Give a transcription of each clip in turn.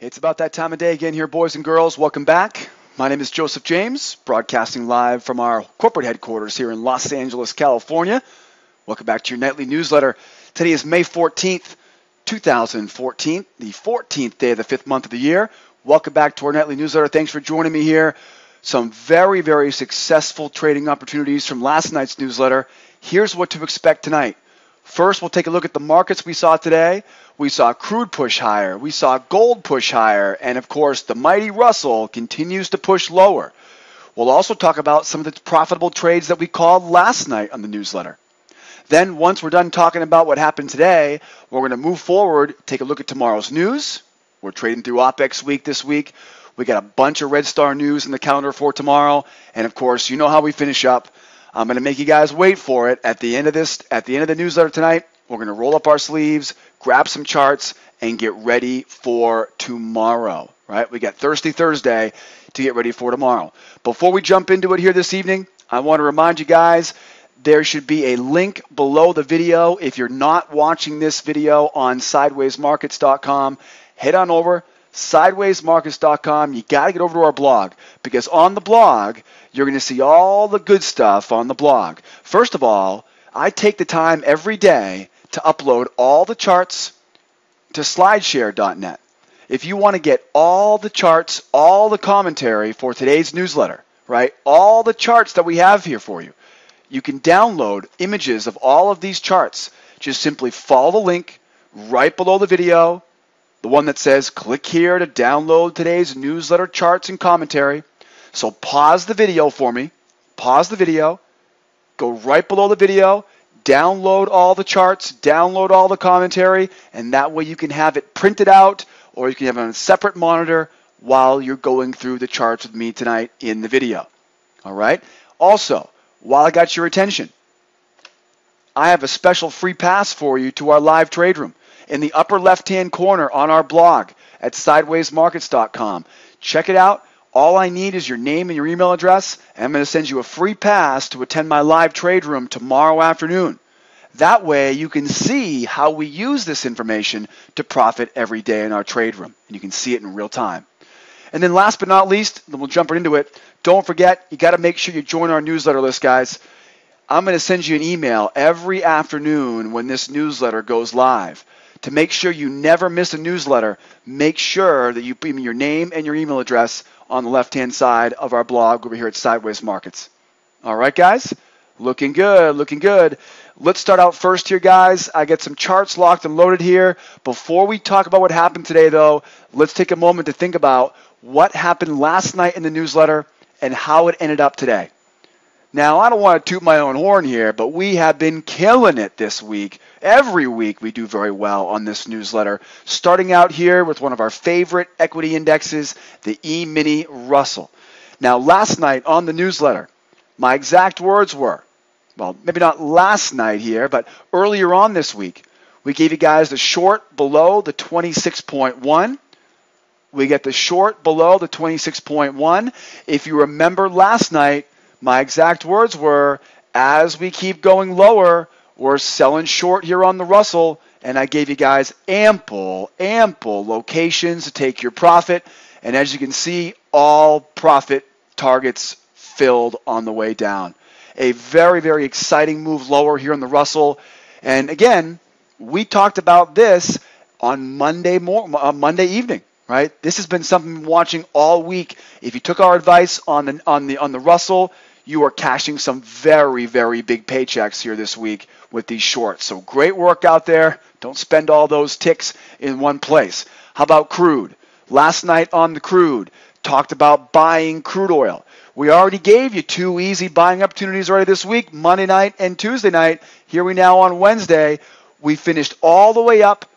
It's about that time of day again here, boys and girls. Welcome back. My name is Joseph James, broadcasting live from our corporate headquarters here in Los Angeles, California. Welcome back to your nightly newsletter. Today is May 14th, 2014, the 14th day of the 5th month of the year. Welcome back to our nightly newsletter. Thanks for joining me here. Some very, very successful trading opportunities from last night's newsletter. Here's what to expect tonight. First, we'll take a look at the markets we saw today. We saw crude push higher. We saw gold push higher. And, of course, the mighty Russell continues to push lower. We'll also talk about some of the profitable trades that we called last night on the newsletter. Then, once we're done talking about what happened today, we're going to move forward, take a look at tomorrow's news. We're trading through OPEX week this week. We got a bunch of Red Star news in the calendar for tomorrow. And, of course, you know how we finish up. I'm going to make you guys wait for it. At the end of the newsletter tonight, we're going to roll up our sleeves, grab some charts, and get ready for tomorrow, right? We got Thirsty Thursday to get ready for tomorrow. Before we jump into it here this evening, I want to remind you guys, there should be a link below the video. If you're not watching this video on sidewaysmarkets.com, head on over, sidewaysmarkets.com. You got to get over to our blog, because on the blog, you're going to see all the good stuff on the blog. First of all, I take the time every day to upload all the charts to slideshare.net. If you want to get all the charts, all the commentary for today's newsletter, right? All the charts that we have here for you. You can download images of all of these charts. Just simply follow the link right below the video, the one that says click here to download today's newsletter charts and commentary. So pause the video for me. Pause the video. Go right below the video. Download all the charts. Download all the commentary. And that way you can have it printed out, or you can have it on a separate monitor while you're going through the charts with me tonight in the video. All right? Also, while I got your attention, I have a special free pass for you to our live trade room in the upper left-hand corner on our blog at sidewaysmarkets.com. Check it out. All I need is your name and your email address, and I'm going to send you a free pass to attend my live trade room tomorrow afternoon. That way you can see how we use this information to profit every day in our trade room, and you can see it in real time. And then last but not least, then we'll jump right into it. Don't forget, you got to make sure you join our newsletter list, guys. I'm going to send you an email every afternoon when this newsletter goes live. To make sure you never miss a newsletter, make sure that you put your name and your email address on the left-hand side of our blog over here at Sideways Markets. All right, guys? Looking good, looking good. Let's start out first here, guys. I get some charts locked and loaded here. Before we talk about what happened today, though, let's take a moment to think about what happened last night in the newsletter and how it ended up today. Now, I don't want to toot my own horn here, but we have been killing it this week. Every week we do very well on this newsletter, starting out here with one of our favorite equity indexes, the E-mini Russell. Now, last night on the newsletter, my exact words were, well, maybe not last night here, but earlier on this week, we gave you guys the short below the 26.1. We get the short below the 26.1. If you remember last night, my exact words were, as we keep going lower, we're selling short here on the Russell, and I gave you guys ample locations to take your profit. And as you can see, all profit targets filled on the way down. A very, very exciting move lower here on the Russell. And again, we talked about this on Monday evening. Right? This has been something we've been watching all week. If you took our advice on the Russell, you are cashing some very, very big paychecks here this week with these shorts. So great work out there. Don't spend all those ticks in one place. How about crude? Last night on the crude, talked about buying crude oil. We already gave you two easy buying opportunities already this week, Monday night and Tuesday night. Here we now on Wednesday. We finished all the way up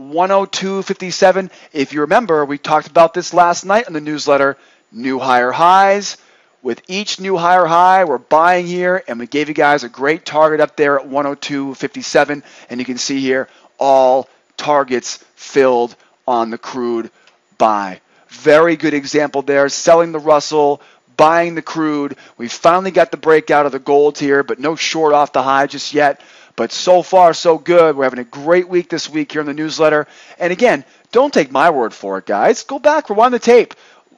102.57. If you remember, we talked about this last night on the newsletter, new higher highs. With each new higher high, we're buying here, and we gave you guys a great target up there at 102.57, and you can see here all targets filled on the crude buy. Very good example there, selling the Russell, buying the crude. We finally got the breakout of the gold here, but no short off the high just yet. But so far, so good. We're having a great week this week here in the newsletter. And again, Don't take my word for it, guys. Go back, rewind the tape.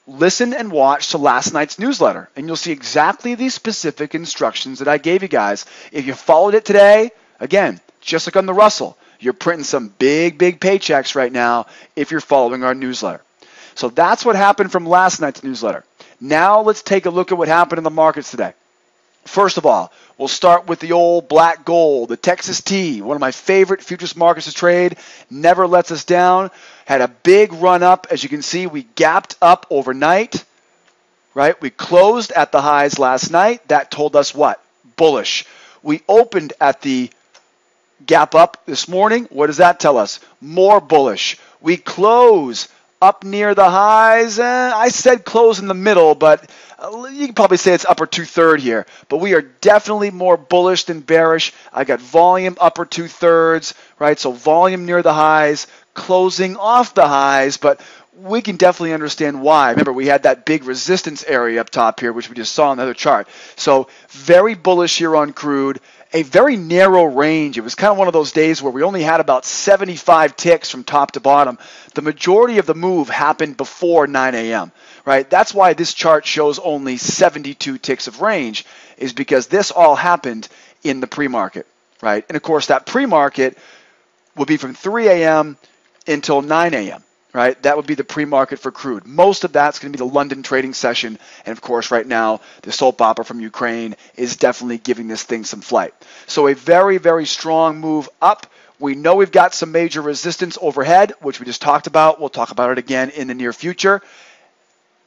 Listen and watch to last night's newsletter, and you'll see exactly the specific instructions that I gave you guys. If you followed it today, again, just like on the Russell, you're printing some big, big paychecks right now if you're following our newsletter. So that's what happened from last night's newsletter. Now let's take a look at what happened in the markets today. First of all, we'll start with the old black gold, the Texas T, one of my favorite futures markets to trade, never lets us down. Had a big run up. As you can see, we gapped up overnight, right? We closed at the highs last night. That told us what? Bullish. We opened at the gap up this morning. What does that tell us? More bullish. We close up near the highs. I said close in the middle, but you can probably say it's upper two-thirds here. But we are definitely more bullish than bearish. I got volume upper two-thirds, right? So volume near the highs, closing off the highs, but we can definitely understand why. Remember, we had that big resistance area up top here, which we just saw on the other chart. So very bullish here on crude. A very narrow range. It was kind of one of those days where we only had about 75 ticks from top to bottom. The majority of the move happened before 9 a.m., right? That's why this chart shows only 72 ticks of range, is because this all happened in the pre-market, right? And of course, that pre-market will be from 3 a.m. until 9 a.m., right? That would be the pre-market for crude. Most of that's going to be the London trading session. And of course, right now, the soap opera from Ukraine is definitely giving this thing some flight. So a very, very strong move up. We know we've got some major resistance overhead, which we just talked about. We'll talk about it again in the near future.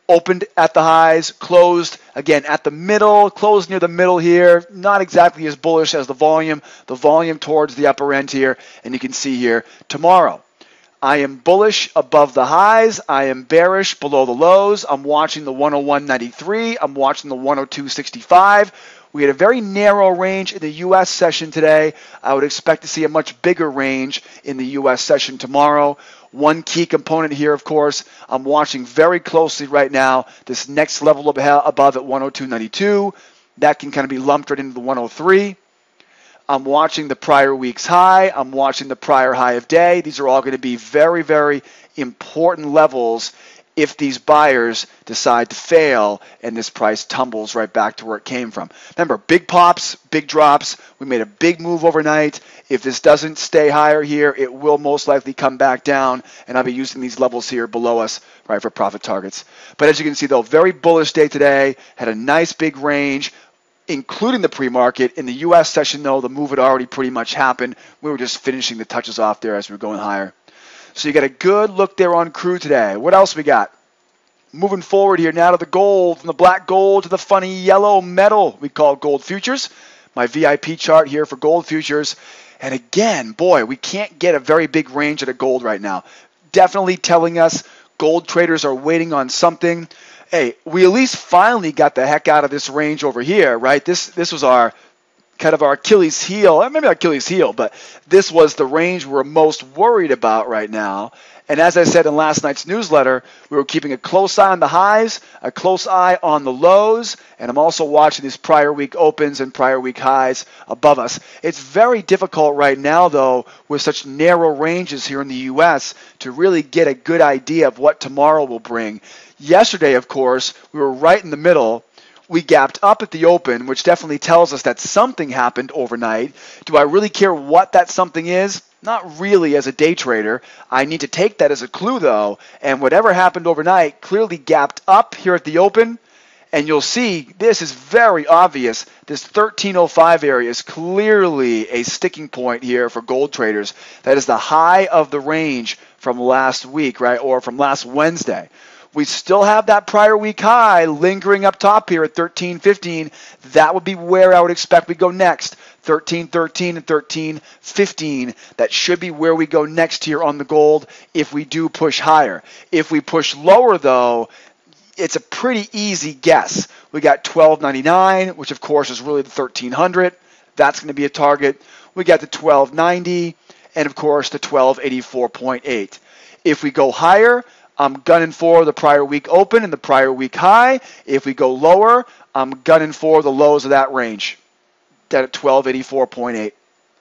Opened at the highs, closed again at the middle, closed near the middle here. Not exactly as bullish as the volume towards the upper end here. And you can see here tomorrow, I am bullish above the highs. I am bearish below the lows. I'm watching the 101.93. I'm watching the 102.65. We had a very narrow range in the U.S. session today. I would expect to see a much bigger range in the U.S. session tomorrow. One key component here, of course, I'm watching very closely right now, this next level above at 102.92. That can kind of be lumped right into the 103. I'm watching the prior week's high. I'm watching the prior high of day. These are all going to be very, very important levels if these buyers decide to fail and this price tumbles right back to where it came from. Remember, big pops, big drops. We made a big move overnight. If this doesn't stay higher here, it will most likely come back down, and I'll be using these levels here below us, right, for profit targets. But as you can see, though, very bullish day today. Had a nice big range, including the pre-market. In the U.S. session, though, the move had already pretty much happened. We were just finishing the touches off there as we were going higher. So you got a good look there on crude today. What else we got? Moving forward here now to the gold, from the black gold to the funny yellow metal we call gold futures. My VIP chart here for gold futures. And again, boy, we can't get a very big range at a gold right now. Definitely telling us gold traders are waiting on something. Hey, we at least finally got the heck out of this range over here, right? This was our kind of our Achilles heel. Maybe not Achilles heel, but this was the range we're most worried about right now. And as I said in last night's newsletter, we were keeping a close eye on the highs, a close eye on the lows, and I'm also watching these prior week opens and prior week highs above us. It's very difficult right now, though, with such narrow ranges here in the U.S. to really get a good idea of what tomorrow will bring. Yesterday, of course, we were right in the middle. We gapped up at the open, which definitely tells us that something happened overnight. Do I really care what that something is? Not really as a day trader. I need to take that as a clue, though, and whatever happened overnight clearly gapped up here at the open, and you'll see this is very obvious. This 1305 area is clearly a sticking point here for gold traders. That is the high of the range from last week, right, or from last Wednesday. We still have that prior week high lingering up top here at 1315. That would be where I would expect we go next. 1313 and 1315. That should be where we go next here on the gold if we do push higher. If we push lower, though, it's a pretty easy guess. We got 1299, which of course is really the 1300. That's going to be a target. We got the 1290 and of course the 1284.8. If we go higher, I'm gunning for the prior week open and the prior week high. If we go lower, I'm gunning for the lows of that range, that at 1284.8.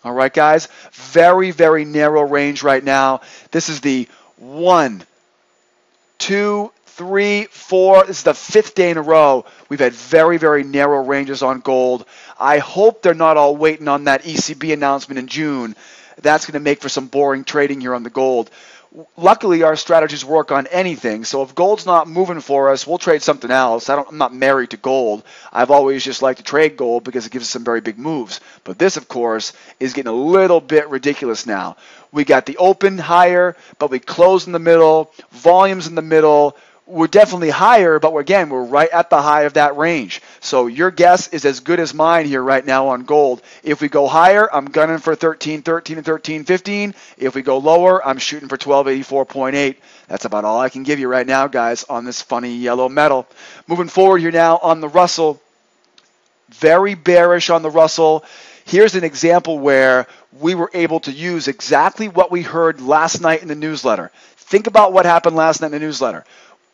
All right, guys, very, very narrow range right now. This is the 1, 2, 3, 4. This is the 5th day in a row. We've had very, very narrow ranges on gold. I hope they're not all waiting on that ECB announcement in June. That's going to make for some boring trading here on the gold. Luckily, our strategies work on anything. So if gold's not moving for us, we'll trade something else. I'm not married to gold. I've always just liked to trade gold because it gives us some very big moves. But this, of course, is getting a little bit ridiculous now. We got the open higher, but we close in the middle. Volumes in the middle. We're definitely higher, but we're right at the high of that range. So your guess is as good as mine here right now on gold. If we go higher, I'm gunning for 13.13 and 13.15. If we go lower, I'm shooting for 12.84.8. That's about all I can give you right now, guys, on this funny yellow metal. Moving forward here now on the Russell. Very bearish on the Russell. Here's an example where we were able to use exactly what we heard last night in the newsletter. Think about what happened last night in the newsletter.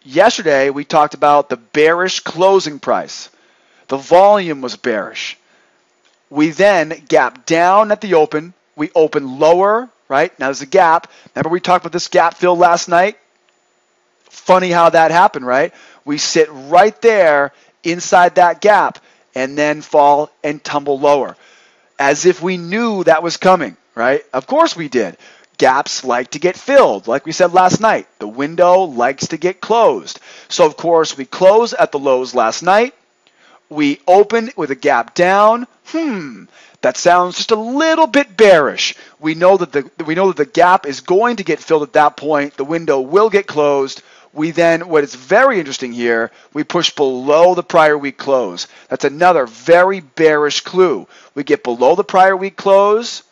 Yesterday, we talked about the bearish closing price. The volume was bearish. We then gapped down at the open. We opened lower, right? Now there's a gap. Remember we talked about this gap fill last night? Funny how that happened, right? We sit right there inside that gap and then fall and tumble lower. As if we knew that was coming, right? Of course we did. Gaps like to get filled, like we said last night. The window likes to get closed. So, of course, we close at the lows last night. We open with a gap down. That sounds just a little bit bearish. We know that the gap is going to get filled at that point. The window will get closed. We then, what is very interesting here, we push below the prior week close. That's another very bearish clue. We get below the prior week close.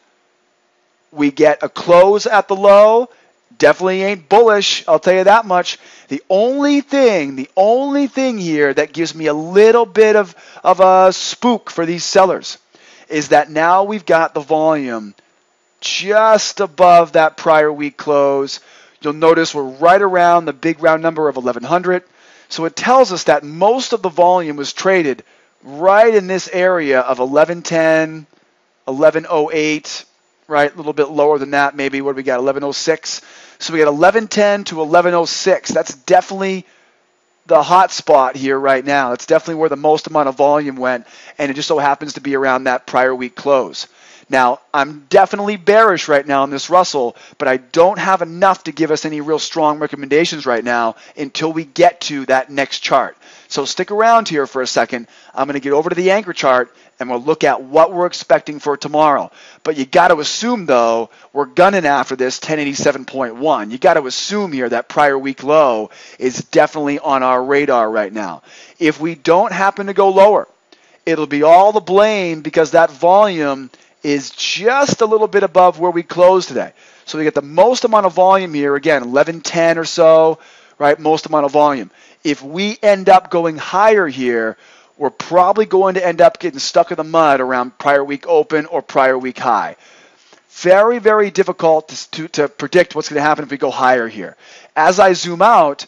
We get a close at the low. Definitely ain't bullish, I'll tell you that much. The only thing here that gives me a little bit of a spook for these sellers is that now we've got the volume just above that prior week close. You'll notice we're right around the big round number of 1100. So it tells us that most of the volume was traded right in this area of 1110, 1108, right? A little bit lower than that, maybe. What do we got? 1106. So we got 1110 to 1106. That's definitely the hot spot here right now. That's definitely where the most amount of volume went, and it just so happens to be around that prior week close. Now, I'm definitely bearish right now on this Russell, but I don't have enough to give us any real strong recommendations right now until we get to that next chart. So stick around here for a second. I'm going to get over to the anchor chart, and we'll look at what we're expecting for tomorrow. But you got to assume, though, we're gunning after this 1087.1. You got to assume here that prior week low is definitely on our radar right now. If we don't happen to go lower, it'll be all the blame because that volume is just a little bit above where we closed today. So we get the most amount of volume here, again, 1110 or so, right? Most amount of volume. If we end up going higher here, we're probably going to end up getting stuck in the mud around prior week open or prior week high. Very, very difficult to predict what's going to happen if we go higher here. As I zoom out,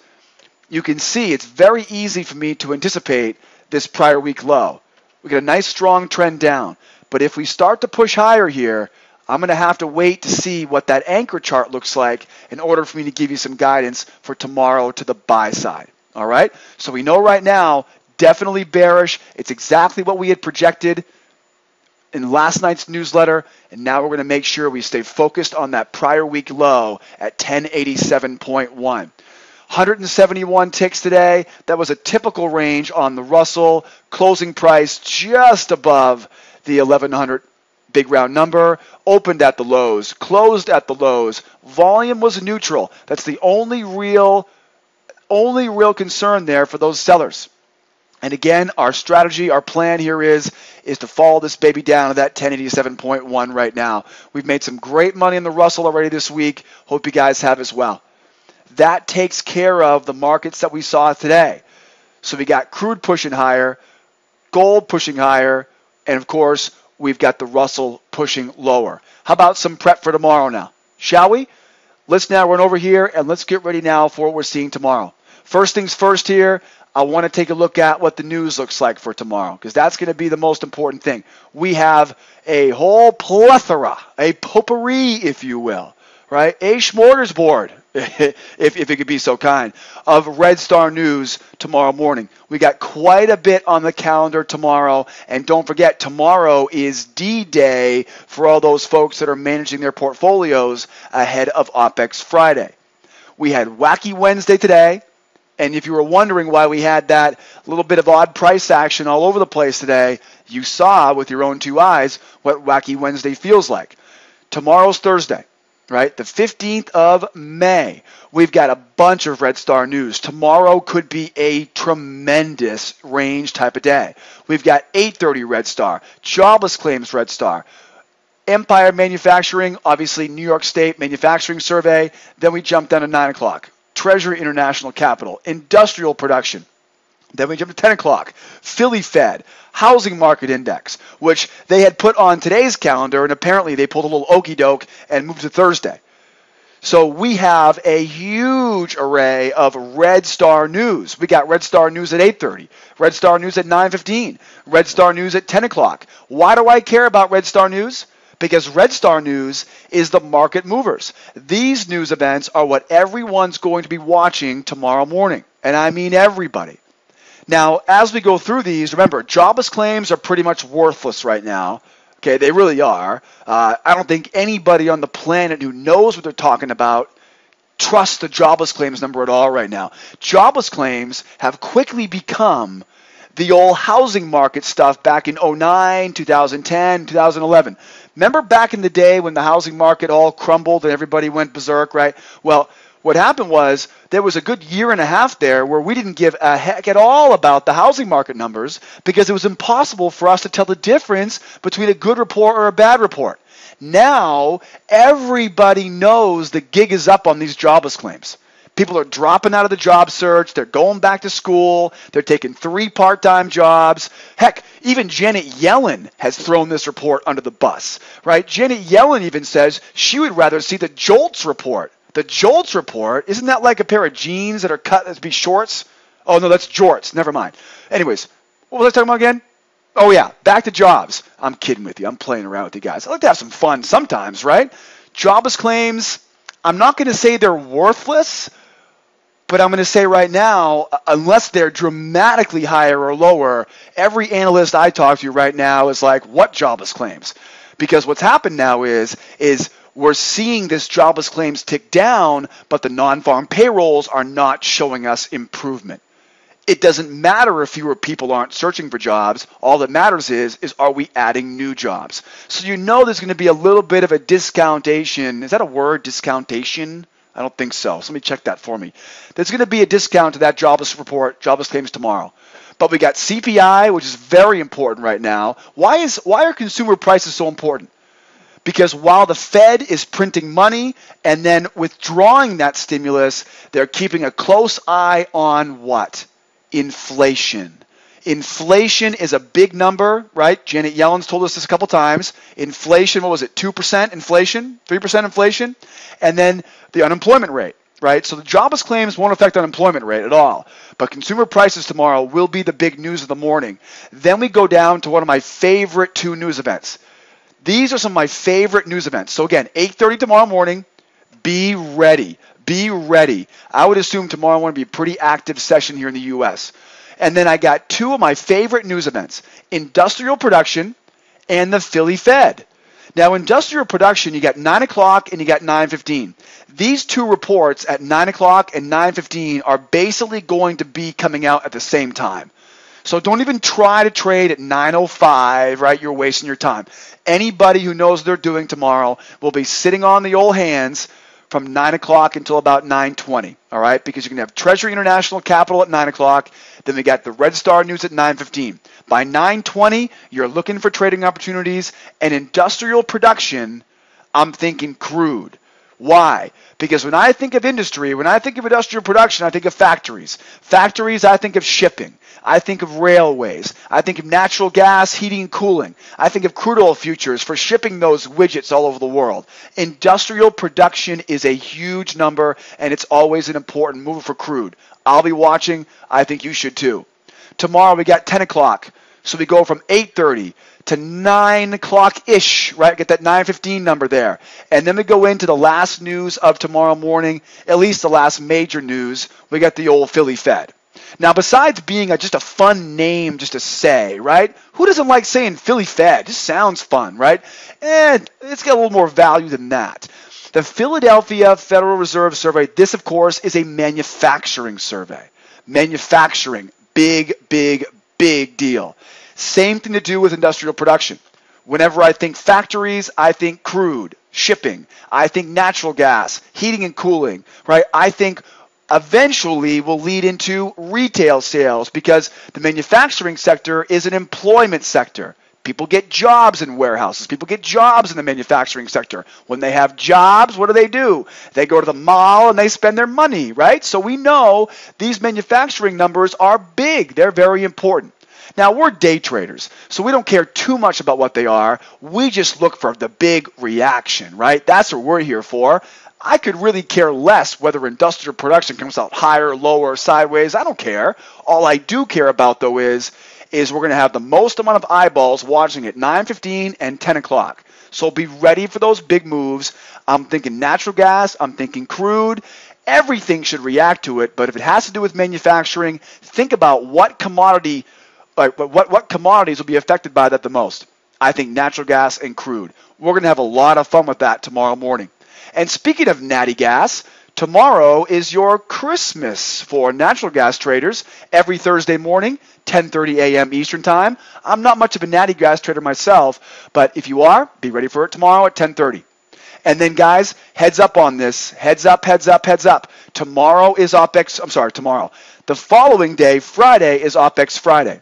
you can see it's very easy for me to anticipate this prior week low. We get a nice strong trend down. But if we start to push higher here, I'm going to have to wait to see what that anchor chart looks like in order for me to give you some guidance for tomorrow to the buy side. All right? So we know right now, definitely bearish. It's exactly what we had projected in last night's newsletter. And now we're going to make sure we stay focused on that prior week low at 1087.1. 171 ticks today. That was a typical range on the Russell. Closing price just above the 1100 big round number. Opened at the lows, closed at the lows. Volume was neutral. That's the only real concern there for those sellers. And again, our strategy, our plan here is to follow this baby down to that 1087.1 right now. We've made some great money in the Russell already this week. Hope you guys have as well. That takes care of the markets that we saw today. So we got crude pushing higher, gold pushing higher, and of course, we've got the Russell pushing lower. How about some prep for tomorrow now? Shall we? Let's now run over here and let's get ready now for what we're seeing tomorrow. First things first here, I want to take a look at what the news looks like for tomorrow because that's going to be the most important thing. We have a whole plethora, a potpourri, if you will, right? A smorgasbord if it could be so kind, of Red Star News tomorrow morning. We got quite a bit on the calendar tomorrow, and don't forget, tomorrow is D-Day for all those folks that are managing their portfolios ahead of OPEX Friday. We had Wacky Wednesday today, and if you were wondering why we had that little bit of odd price action all over the place today, you saw with your own two eyes what Wacky Wednesday feels like. Tomorrow's Thursday. Right, the 15th of May, we've got a bunch of Red Star news. Tomorrow could be a tremendous range type of day. We've got 8:30 Red Star, jobless claims Red Star, Empire Manufacturing, obviously New York State Manufacturing Survey. Then we jump down to 9 o'clock, Treasury International Capital, Industrial Production. Then we jump to 10 o'clock, Philly Fed, Housing Market Index, which they had put on today's calendar, and apparently they pulled a little okey doke and moved to Thursday. So we have a huge array of Red Star news. We got Red Star news at 8:30, Red Star news at 9:15, Red Star news at 10 o'clock. Why do I care about Red Star news? Because Red Star news is the market movers. These news events are what everyone's going to be watching tomorrow morning, and I mean everybody. Now, as we go through these, remember, jobless claims are pretty much worthless right now. Okay, they really are. I don't think anybody on the planet who knows what they're talking about trusts the jobless claims number at all right now. Jobless claims have quickly become the old housing market stuff back in 2009, 2010, 2011. Remember back in the day when the housing market all crumbled and everybody went berserk, right? Well, what happened was there was a good year and a half there where we didn't give a heck at all about the housing market numbers because it was impossible for us to tell the difference between a good report or a bad report. Now, everybody knows the gig is up on these jobless claims. People are dropping out of the job search. They're going back to school. They're taking 3 part-time jobs. Heck, even Janet Yellen has thrown this report under the bus, right? Janet Yellen even says she would rather see the JOLTS report. The JOLTS report, isn't that like a pair of jeans that are cut to be shorts? Oh, no, that's jorts. Never mind. Anyways, what was I talking about again? Oh, yeah, back to jobs. I'm kidding with you. I'm playing around with you guys. I like to have some fun sometimes, right? Jobless claims, I'm not going to say they're worthless, but I'm going to say right now, unless they're dramatically higher or lower, every analyst I talk to right now is like, what jobless claims? Because what's happened now is we're seeing this jobless claims tick down, but the non-farm payrolls are not showing us improvement. It doesn't matter if fewer people aren't searching for jobs. All that matters is are we adding new jobs? So you know there's going to be a little bit of a discountation. Is that a word, discountation? I don't think so. So let me check that for me. There's going to be a discount to that jobless report, jobless claims tomorrow. But we got CPI, which is very important right now. Why are consumer prices so important? Because while the Fed is printing money and then withdrawing that stimulus, they're keeping a close eye on what? Inflation. Inflation is a big number, right? Janet Yellen's told us this a couple times. Inflation, what was it, 2% inflation, 3% inflation? And then the unemployment rate, right? So the jobless claims won't affect unemployment rate at all. But consumer prices tomorrow will be the big news of the morning. Then we go down to one of my favorite 2 news events. These are some of my favorite news events. So again, 8:30 tomorrow morning, be ready. Be ready. I would assume tomorrow will be a pretty active session here in the U.S. And then I got 2 of my favorite news events, industrial production and the Philly Fed. Now, industrial production, you got 9 o'clock and you got 9:15. These 2 reports at 9 o'clock and 9:15 are basically going to be coming out at the same time. So don't even try to trade at 9:05, right? You're wasting your time. Anybody who knows what they're doing tomorrow will be sitting on the old hands from 9 o'clock until about 9:20, all right? Because you're going to have Treasury International Capital at 9 o'clock. Then we got the Red Star News at 9:15. By 9:20, you're looking for trading opportunities. And industrial production, I'm thinking crude. Why? Because when I think of industry, when I think of industrial production, I think of factories. Factories, I think of shipping. I think of railways. I think of natural gas, heating and cooling. I think of crude oil futures for shipping those widgets all over the world. Industrial production is a huge number, and it's always an important mover for crude. I'll be watching. I think you should too. Tomorrow we got 10 o'clock. So we go from 8:30 to 9 o'clock-ish, right? Get that 9:15 number there. And then we go into the last news of tomorrow morning, at least the last major news. We got the old Philly Fed. Now, besides being just a fun name just to say, right? Who doesn't like saying Philly Fed? It just sounds fun, right? And it's got a little more value than that. The Philadelphia Federal Reserve Survey, this, of course, is a manufacturing survey. Manufacturing, big, big, big deal. Same thing to do with industrial production. Whenever I think factories, I think crude, shipping. I think natural gas, heating and cooling, right? I think eventually will lead into retail sales because the manufacturing sector is an employment sector. People get jobs in warehouses. People get jobs in the manufacturing sector. When they have jobs, what do? They go to the mall and they spend their money, right? So we know these manufacturing numbers are big. They're very important. Now, we're day traders, so we don't care too much about what they are. We just look for the big reaction, right? That's what we're here for. I could really care less whether industrial production comes out higher, lower, sideways. I don't care. All I do care about, though, is we're going to have the most amount of eyeballs watching at 9:15 and 10 o'clock. So be ready for those big moves. I'm thinking natural gas. I'm thinking crude. Everything should react to it, but if it has to do with manufacturing, think about what commodities will be affected by that the most. I think natural gas and crude. We're going to have a lot of fun with that tomorrow morning. And speaking of natty gas, tomorrow is your Christmas for natural gas traders. Every Thursday morning, 10:30 a.m. Eastern Time. I'm not much of a natty gas trader myself, but if you are, be ready for it tomorrow at 10:30. And then, guys, heads up on this. Heads up, heads up, heads up. Tomorrow is tomorrow. The following day, Friday, is OPEX Friday.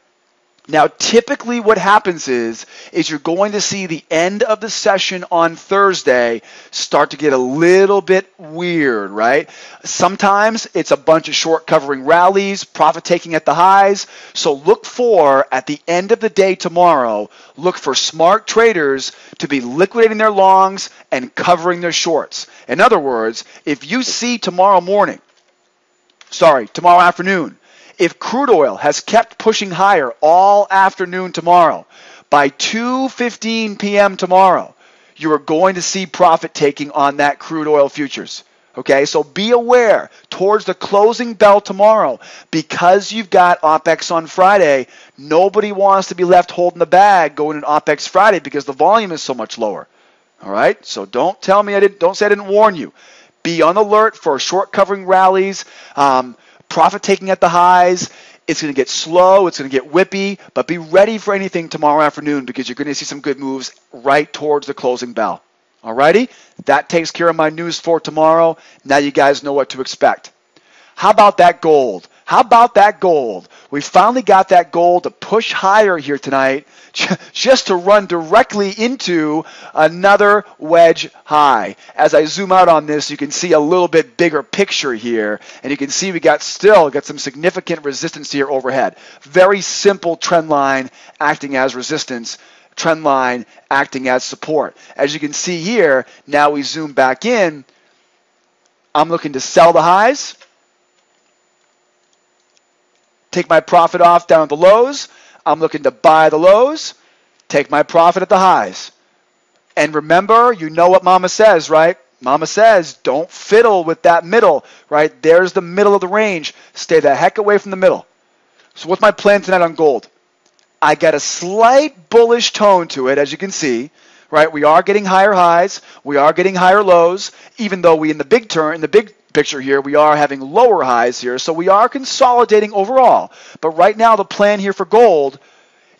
Now, typically what happens is you're going to see the end of the session on Thursday start to get a little bit weird, right? Sometimes it's a bunch of short covering rallies, profit taking at the highs. So look for, at the end of the day tomorrow, look for smart traders to be liquidating their longs and covering their shorts. In other words, if you see tomorrow afternoon, if crude oil has kept pushing higher all afternoon tomorrow, by 2:15 p.m. tomorrow, you are going to see profit taking on that crude oil futures. Okay, so be aware towards the closing bell tomorrow, because you've got OPEX on Friday. Nobody wants to be left holding the bag going in OPEX Friday because the volume is so much lower. All right, so don't say I didn't warn you. Be on alert for short covering rallies. Profit taking at the highs. It's going to get slow. It's going to get whippy. But be ready for anything tomorrow afternoon because you're going to see some good moves right towards the closing bell. Alrighty? That takes care of my news for tomorrow. Now you guys know what to expect. How about that gold? We finally got that gold to push higher here tonight, just to run directly into another wedge high. As I zoom out on this, you can see a little bit bigger picture here, and you can see we got some significant resistance here overhead. Very simple trend line acting as resistance, trend line acting as support. As you can see here, now we zoom back in. I'm looking to sell the highs, take my profit off down at the lows. I'm looking to buy the lows, take my profit at the highs. And remember, you know what Mama says, right? Mama says, don't fiddle with that middle, right? There's the middle of the range. Stay the heck away from the middle. So what's my plan tonight on gold? I got a slight bullish tone to it, as you can see, right? We are getting higher highs. We are getting higher lows, even though in the big picture here, we are having lower highs here, so we are consolidating overall. But right now, the plan here for gold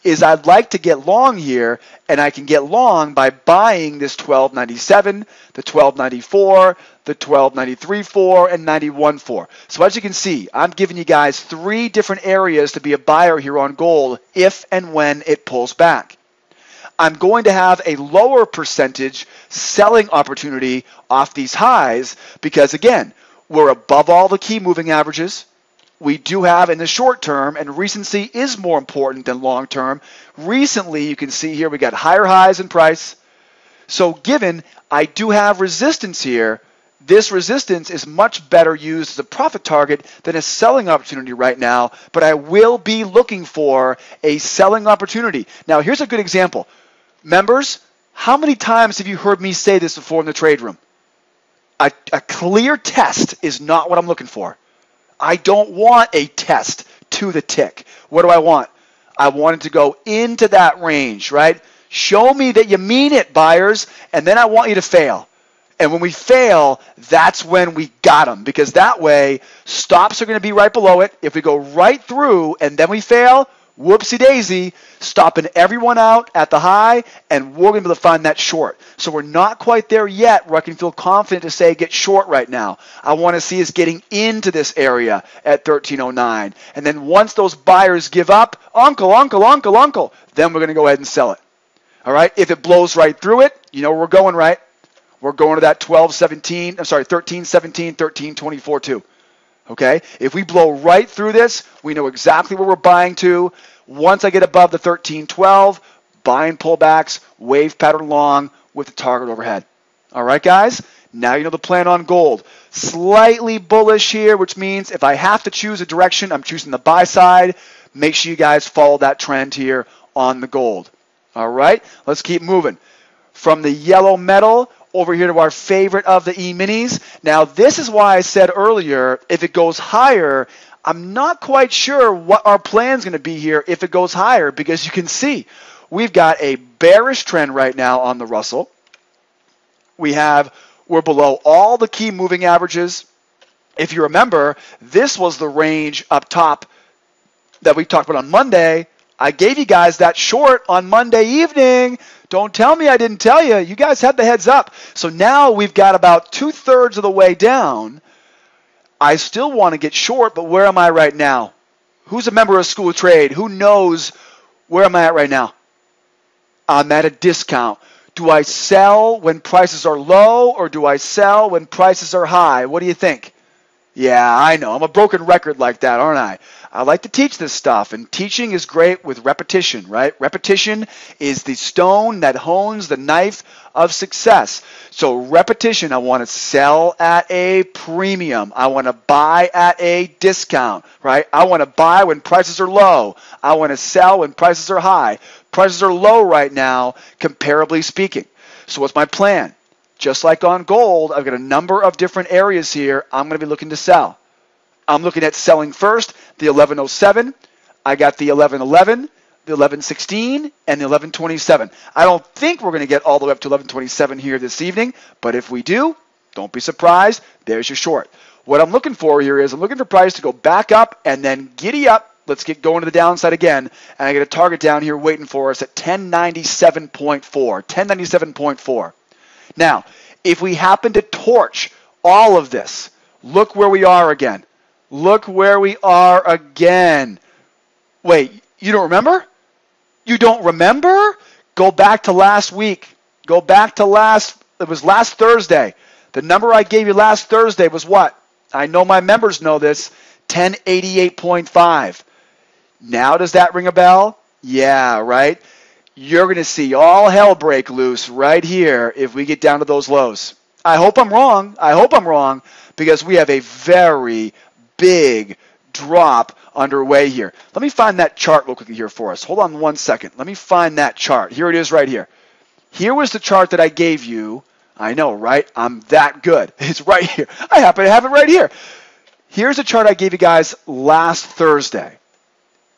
is I'd like to get long here, and I can get long by buying this 1297, the 1294, the 1293.4, and 91.4. So as you can see, I'm giving you guys 3 different areas to be a buyer here on gold if and when it pulls back. I'm going to have a lower percentage selling opportunity off these highs because, again, we're above all the key moving averages. We do have in the short term, and recency is more important than long term. Recently, you can see here we got higher highs in price. So given I do have resistance here, This resistance is much better used as a profit target than a selling opportunity right now, but I will be looking for a selling opportunity. Now, here's a good example. Members, how many times have you heard me say this before in the trade room? A clear test is not what I'm looking for. I don't want a test to the tick. What do I want? I want it to go into that range, right? Show me that you mean it, buyers, and then I want you to fail. And when we fail, that's when we got them, because that way stops are going to be right below it. If we go right through and then we fail, whoopsie daisy, stopping everyone out at the high, and we're going to be able to find that short. So we're not quite there yet where I can feel confident to say get short right now. I want to see us getting into this area at 1309. And then once those buyers give up, uncle, then we're going to go ahead and sell it. All right, if it blows right through it, you know where we're going, right? We're going to that 1317, 1324 too. Okay? If we blow right through this, we know exactly where we're buying to. Once I get above the 1312, buying pullbacks, wave pattern long with the target overhead. All right, guys? Now you know the plan on gold. Slightly bullish here, which means if I have to choose a direction, I'm choosing the buy side. Make sure you guys follow that trend here on the gold. All right? Let's keep moving. From the yellow metal over here to our favorite of the E-minis. Now, this is why I said earlier, if it goes higher, I'm not quite sure what our plan is going to be here if it goes higher, because you can see we've got a bearish trend right now on the Russell. We're below all the key moving averages. If you remember, this was the range up top that we talked about on Monday. I gave you guys that short on Monday evening. Don't tell me I didn't tell you. You guys had the heads up. So now we've got about 2/3 of the way down. I still want to get short, but where am I right now? Who's a member of School of Trade? Who knows where am I at right now? I'm at a discount. Do I sell when prices are low, or do I sell when prices are high? What do you think? Yeah, I know. I'm a broken record like that, aren't I? I like to teach this stuff, and teaching is great with repetition, right? Repetition is the stone that hones the knife of success. So repetition, I want to sell at a premium. I want to buy at a discount, right? I want to buy when prices are low. I want to sell when prices are high. Prices are low right now, comparably speaking. So what's my plan? Just like on gold, I've got a number of different areas here I'm going to be looking to sell. I'm looking at selling first the 1107. I got the 1111, the 1116, and the 1127. I don't think we're going to get all the way up to 1127 here this evening, but if we do, don't be surprised. There's your short. What I'm looking for here is I'm looking for price to go back up and then giddy up. Let's get going to the downside again, and I get a target down here waiting for us at 1097.4. 1097.4. Now, if we happen to torch all of this, look where we are again. Look where we are again. Wait, you don't remember? You don't remember? Go back to last week. Go back to it was last Thursday. The number I gave you last Thursday was what? I know my members know this, 1088.5. Now does that ring a bell? Yeah, right? You're going to see all hell break loose right here if we get down to those lows. I hope I'm wrong. I hope I'm wrong, because we have a very big drop underway here. Let me find that chart real quickly here for us. Hold on 1 second. Let me find that chart. Here it is right here. Here was the chart that I gave you. I know, right? I'm that good. It's right here. I happen to have it right here. Here's a chart I gave you guys last Thursday.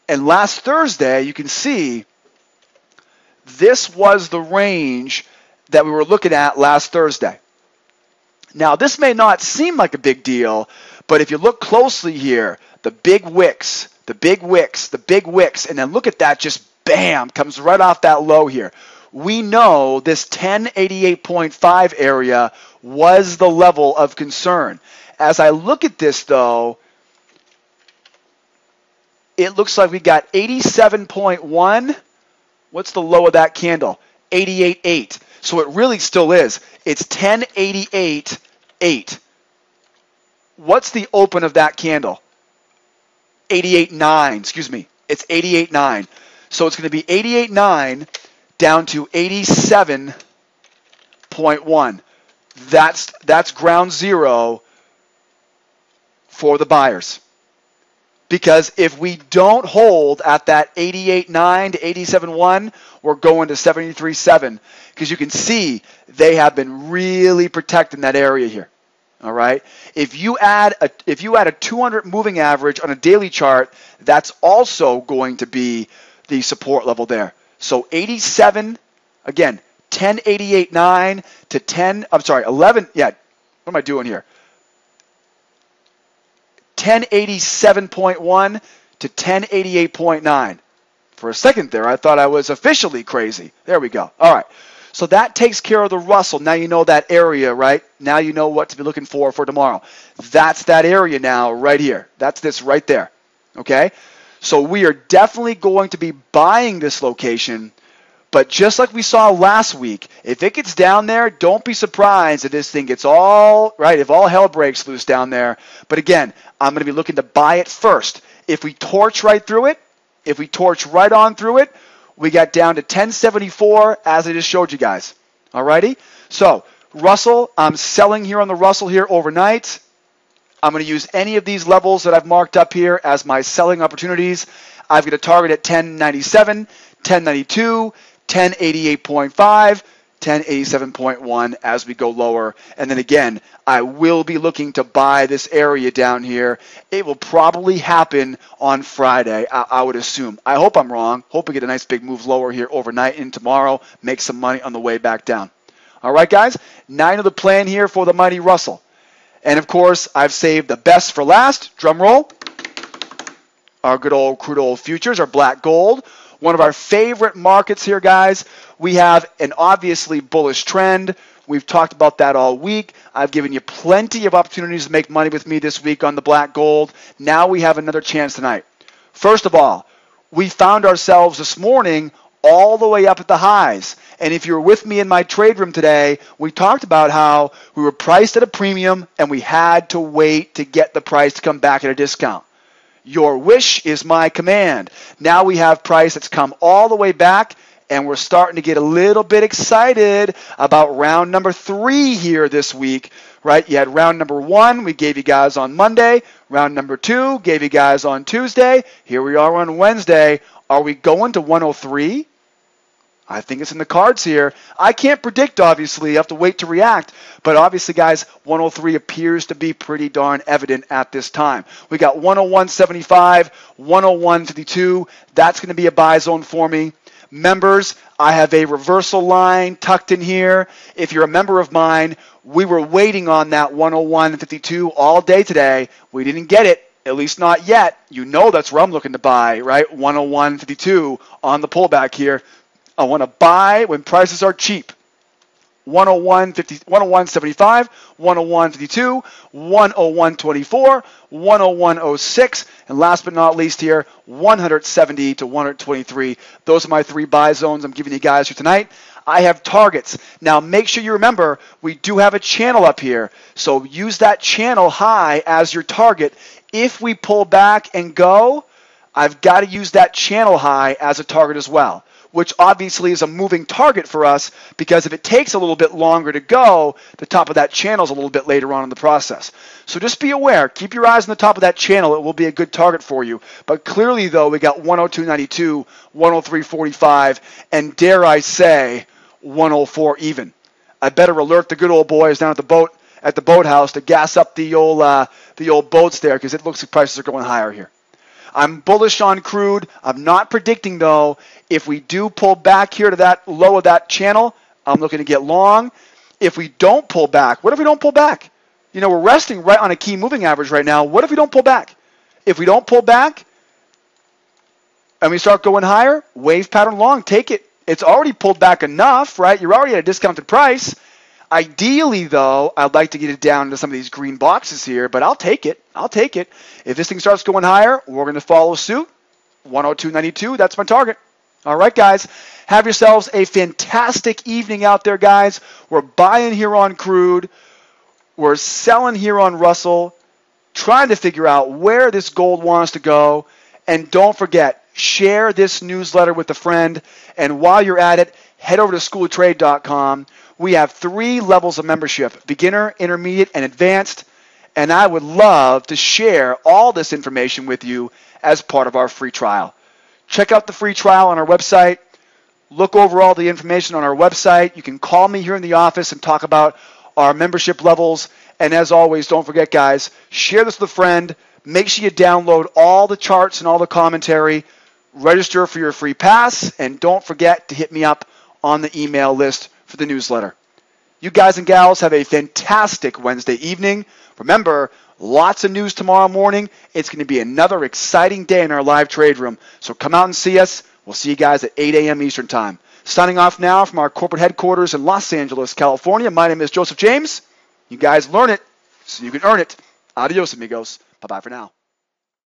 And last Thursday, you can see this was the range that we were looking at last Thursday. Now, this may not seem like a big deal, but if you look closely here, the big wicks, the big wicks, the big wicks, and then look at that, just bam, comes right off that low here. We know this 1088.5 area was the level of concern. As I look at this, though, it looks like we got 87.1. What's the low of that candle? 88.8. So it really still is. It's 1088.8. What's the open of that candle? 88.9. Excuse me. It's 88.9. So it's going to be 88.9 down to 87.1. that's ground zero for the buyers. Because if we don't hold at that 88.9 to 87.1, we're going to 73.7. Because you can see they have been really protecting that area here. All right. If you add a 200 moving average on a daily chart, that's also going to be the support level there. So 87, again, 1088.9 to 11. Yeah. What am I doing here? 1087.1 to 1088.9. For a second there, I thought I was officially crazy. There we go. All right. So that takes care of the Russell. Now you know that area, right? Now you know what to be looking for tomorrow. That's that area now right here. That's this right there. Okay? So we are definitely going to be buying this location. But just like we saw last week, if it gets down there, don't be surprised if this thing gets all, right, if all hell breaks loose down there. But again, I'm going to be looking to buy it first. If we torch right through it, if we torch right on through it, we got down to 1074 as I just showed you guys. Alrighty? So, Russell, I'm selling here on the Russell here overnight. I'm going to use any of these levels that I've marked up here as my selling opportunities. I've got a target at 1097, 1092, 1088.5, 1087.1 as we go lower. And then again, I will be looking to buy this area down here. It will probably happen on Friday, I would assume. I hope I'm wrong. Hope we get a nice big move lower here overnight and tomorrow. Make some money on the way back down. All right, guys? Now you know the plan here for the mighty Russell. And of course, I've saved the best for last. Drum roll. Our good old crude oil futures, our black gold. One of our favorite markets here, guys. We have an obviously bullish trend. We've talked about that all week. I've given you plenty of opportunities to make money with me this week on the black gold. Now we have another chance tonight. First of all, we found ourselves this morning all the way up at the highs. And if you were with me in my trade room today, we talked about how we were priced at a premium and we had to wait to get the price to come back at a discount. Your wish is my command. Now we have price that's come all the way back, and we're starting to get a little bit excited about round number 3 here this week, right? You had round number 1, we gave you guys on Monday. Round number 2, gave you guys on Tuesday. Here we are on Wednesday. Are we going to 103? I think it's in the cards here. I can't predict, obviously. You have to wait to react. But obviously, guys, 103 appears to be pretty darn evident at this time. We got 101.75, 101.52. That's going to be a buy zone for me. Members, I have a reversal line tucked in here. If you're a member of mine, we were waiting on that 101.52 all day today. We didn't get it. At least not yet. You know that's where I'm looking to buy, right? 101.52 on the pullback here. I want to buy when prices are cheap. 101.75, 101.52, 101.24, 101.06, and last but not least here, 170 to 123. Those are my 3 buy zones I'm giving you guys for tonight. I have targets. Now make sure you remember we do have a channel up here, so use that channel high as your target. If we pull back and go, I've got to use that channel high as a target as well, which obviously is a moving target for us because if it takes a little bit longer to go, the top of that channel is a little bit later on in the process. So just be aware. Keep your eyes on the top of that channel. It will be a good target for you. But clearly, though, we got 102.92, 103.45, and dare I say, 104 even. I better alert the good old boys down at the boathouse to gas up the old boats there because it looks like prices are going higher here. I'm bullish on crude. I'm not predicting, though, if we do pull back here to that low of that channel, I'm looking to get long. If we don't pull back, what if we don't pull back? You know, we're resting right on a key moving average right now. What if we don't pull back? If we don't pull back and we start going higher, wave pattern long, take it. It's already pulled back enough, right? You're already at a discounted price. Ideally, though, I'd like to get it down to some of these green boxes here, but I'll take it. I'll take it. If this thing starts going higher, we're going to follow suit. 102.92, that's my target. All right, guys. Have yourselves a fantastic evening out there, guys. We're buying here on crude. We're selling here on Russell, trying to figure out where this gold wants to go. And don't forget, share this newsletter with a friend. And while you're at it, head over to SchoolOfTrade.com. We have 3 levels of membership: beginner, intermediate, and advanced. And I would love to share all this information with you as part of our free trial. Check out the free trial on our website. Look over all the information on our website. You can call me here in the office and talk about our membership levels. And as always, don't forget, guys, share this with a friend. Make sure you download all the charts and all the commentary. Register for your free pass. And don't forget to hit me up on the email list for the newsletter. You guys and gals have a fantastic Wednesday evening. Remember, lots of news tomorrow morning. It's going to be another exciting day in our live trade room. So come out and see us. We'll see you guys at 8 a.m. Eastern Time. Signing off now from our corporate headquarters in Los Angeles, California. My name is Joseph James. You guys learn it so you can earn it. Adios, amigos. Bye-bye for now.